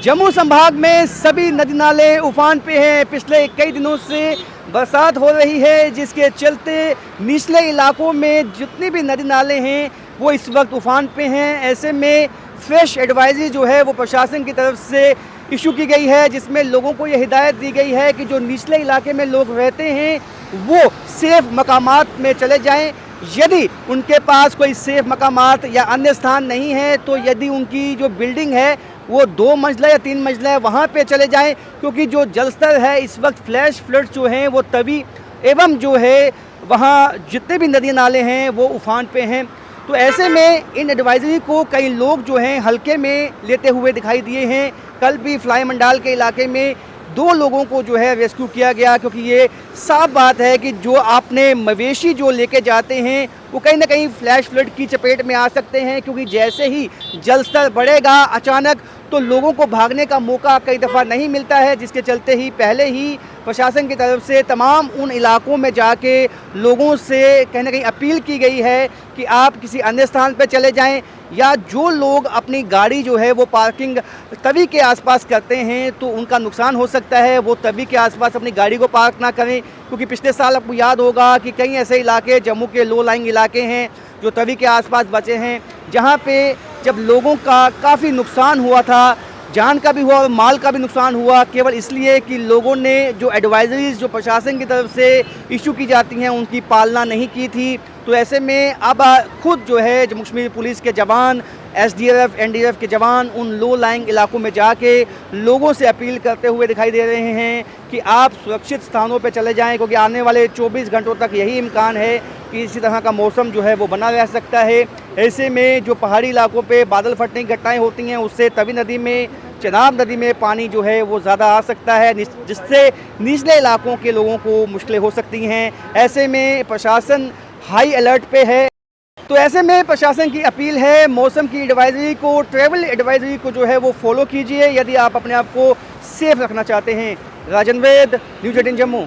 जम्मू संभाग में सभी नदी नाले उफान पे हैं। पिछले कई दिनों से बरसात हो रही है, जिसके चलते निचले इलाकों में जितनी भी नदी नाले हैं वो इस वक्त उफान पे हैं। ऐसे में फ्रेश एडवाइजरी जो है वो प्रशासन की तरफ से इशू की गई है, जिसमें लोगों को ये हिदायत दी गई है कि जो निचले इलाके में लोग रहते हैं वो सेफ मकामात में चले जाएं। यदि उनके पास कोई सेफ मकामात या अन्य स्थान नहीं है तो यदि उनकी जो बिल्डिंग है वो 2 मंजिला या 3 मंजिला है वहाँ पे चले जाएं, क्योंकि जो जल स्तर है इस वक्त फ्लैश फ्लड जो हैं वो तभी एवं जो है वहाँ जितने भी नदी नाले हैं वो उफान पे हैं। तो ऐसे में इन एडवाइजरी को कई लोग जो हैं हल्के में लेते हुए दिखाई दिए हैं। कल भी फ्लाई मंडाल के इलाके में 2 लोगों को जो है रेस्क्यू किया गया, क्योंकि ये साफ बात है कि जो आपने मवेशी जो लेके जाते हैं वो कहीं ना कहीं फ्लैश फ्लड की चपेट में आ सकते हैं, क्योंकि जैसे ही जल स्तर बढ़ेगा अचानक तो लोगों को भागने का मौका कई दफ़ा नहीं मिलता है, जिसके चलते ही पहले ही प्रशासन की तरफ से तमाम उन इलाकों में जाके लोगों से कहीं ना कहीं अपील की गई है कि आप किसी अन्य स्थान पर चले जाएं, या जो लोग अपनी गाड़ी जो है वो पार्किंग तवी के आसपास करते हैं तो उनका नुकसान हो सकता है, वो तवी के आसपास अपनी गाड़ी को पार्क ना करें। क्योंकि पिछले साल आपको याद होगा कि कई ऐसे इलाके जम्मू के लो लाइंग इलाके हैं जो तवी के आसपास बचे हैं, जहाँ पे जब लोगों का काफ़ी नुकसान हुआ था, जान का भी हुआ और माल का भी नुकसान हुआ, केवल इसलिए कि लोगों ने जो एडवाइजरीज जो प्रशासन की तरफ से इशू की जाती हैं उनकी पालना नहीं की थी। तो ऐसे में अब खुद जो है जम्मू कश्मीर पुलिस के जवान, SDRF, NDRF के जवान उन लो लाइंग इलाकों में जाके लोगों से अपील करते हुए दिखाई दे रहे हैं कि आप सुरक्षित स्थानों पर चले जाएं, क्योंकि आने वाले 24 घंटों तक यही इम्कान है कि इसी तरह का मौसम जो है वो बना रह सकता है। ऐसे में जो पहाड़ी इलाकों पे बादल फटने की घटनाएं होती हैं उससे तवी नदी में, चनाब नदी में पानी जो है वो ज़्यादा आ सकता है, जिससे निचले इलाकों के लोगों को मुश्किलें हो सकती हैं। ऐसे में प्रशासन हाई अलर्ट पे है। तो ऐसे में प्रशासन की अपील है, मौसम की एडवाइजरी को, ट्रैवल एडवाइजरी को जो है वो फॉलो कीजिए यदि आप अपने आप को सेफ रखना चाहते हैं। राजन वैद, न्यूज़ 18 जम्मू।